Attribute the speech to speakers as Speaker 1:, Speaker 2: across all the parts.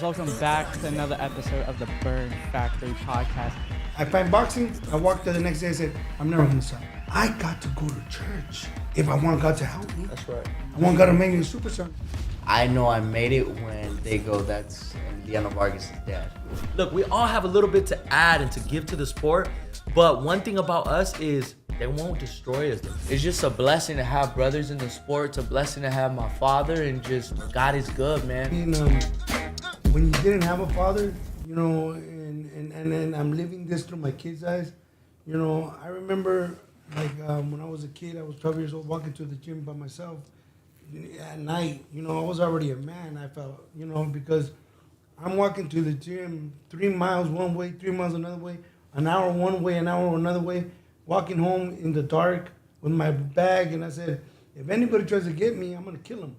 Speaker 1: Welcome back to another episode of the Burn Factory podcast.
Speaker 2: I find boxing, I walked there the next day and said, I'm never gonna stop. I got to go to church if I want God to help me.
Speaker 3: That's right.
Speaker 2: I want God to make me a superstar.
Speaker 3: I know I made it when they go, that's Fernando Vargas' dad.
Speaker 4: Look, we all have a little bit to add and to give to the sport, but one thing about us is they won't destroy us.
Speaker 3: It's just a blessing to have brothers in the sport. It's a blessing to have my father, and just God is good, man.
Speaker 2: When you didn't have a father, you know, and I'm living this through my kids' eyes, you know, I remember like when I was a kid, I was 12 years old, walking to the gym by myself at night. You know, I was already a man, I felt, you know, because I'm walking to the gym 3 miles one way, 3 miles another way, an hour one way, an hour another way, walking home in the dark with my bag, and I said, if anybody tries to get me, I'm gonna kill him.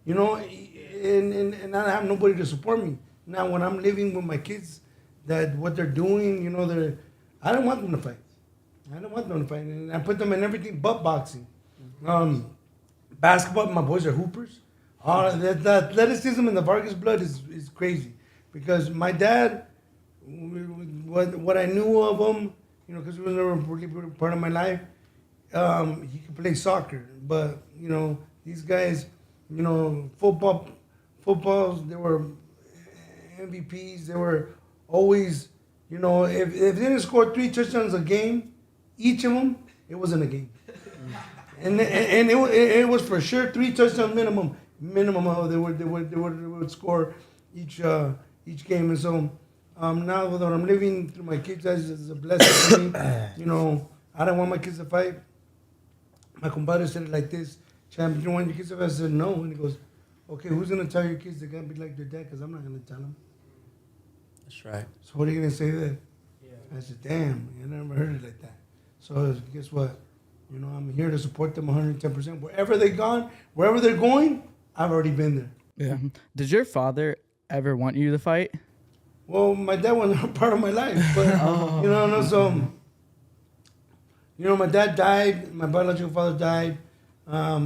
Speaker 2: You know, and I have nobody to support me. Now, when I'm living with my kids, that what they're doing, you know, I don't want them to fight. I don't want them to fight, and I put them in everything but boxing. Basketball, my boys are hoopers. The athleticism in the Vargas blood is crazy, because my dad, what I knew of him, you know, because he was never really part of my life, he could play soccer, but, you know, these guys, you know, footballs, they were MVPs. They were always, you know, if they didn't score 3 touchdowns a game, each of them, it wasn't a game. and it was for sure 3 touchdowns minimum. They would score each game. And so now that I'm living through my kids' eyes, it's a blessing for me. You know, I don't want my kids to fight. My compadre said it like this: Champ, you don't want your kids to fight? I said no. And he goes, okay, who's gonna tell your kids they're gonna be like their dad? Because I'm not gonna tell them.
Speaker 3: That's right.
Speaker 2: So what are you gonna say then? Yeah. I said, damn, I never heard it like that. So guess what? You know, I'm here to support them 110%. Wherever they're going, I've already been there.
Speaker 1: Yeah. Did your father ever want you to fight?
Speaker 2: Well, my dad was not part of my life, but you know, no, so you know, my dad died. My biological father died. I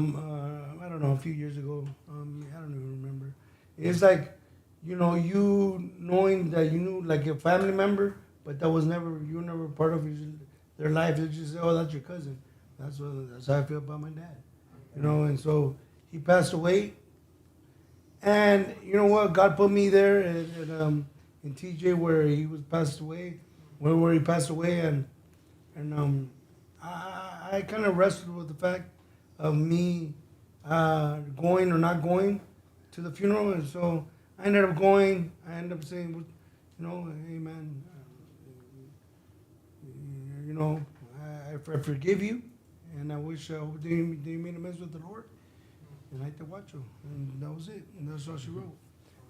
Speaker 2: don't know, a few years ago. I don't even remember. It's like, you know, you knowing that you knew like a family member, but you were never part of their life. It's just, oh, that's your cousin. That's how I feel about my dad. You know, and so he passed away. And you know what? God put me there in TJ where he was passed away, where he passed away, and I kind of wrestled with the fact of me going or not going to the funeral, and so I ended up going. I ended up saying, you know, hey man, you know, I forgive you, and I hope they made amends with the Lord, and I te watcho, and that was it, and that's all she wrote.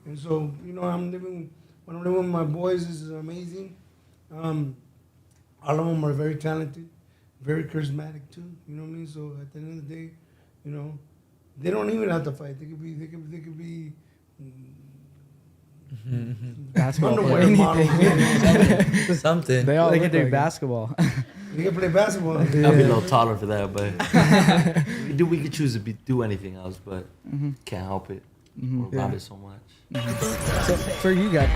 Speaker 2: And so, you know, when I'm living with my boys is amazing. All of them are very talented, very charismatic too. You know what I mean? So at the end of the day, you know, they don't even have to fight. They could be
Speaker 1: Basketball
Speaker 2: underwear models.
Speaker 3: Something.
Speaker 1: They can do basketball.
Speaker 2: They can play basketball.
Speaker 4: I'll be a little taller for that, but we could choose to do anything else, but can't help it. We're around it so much.
Speaker 1: So for you guys,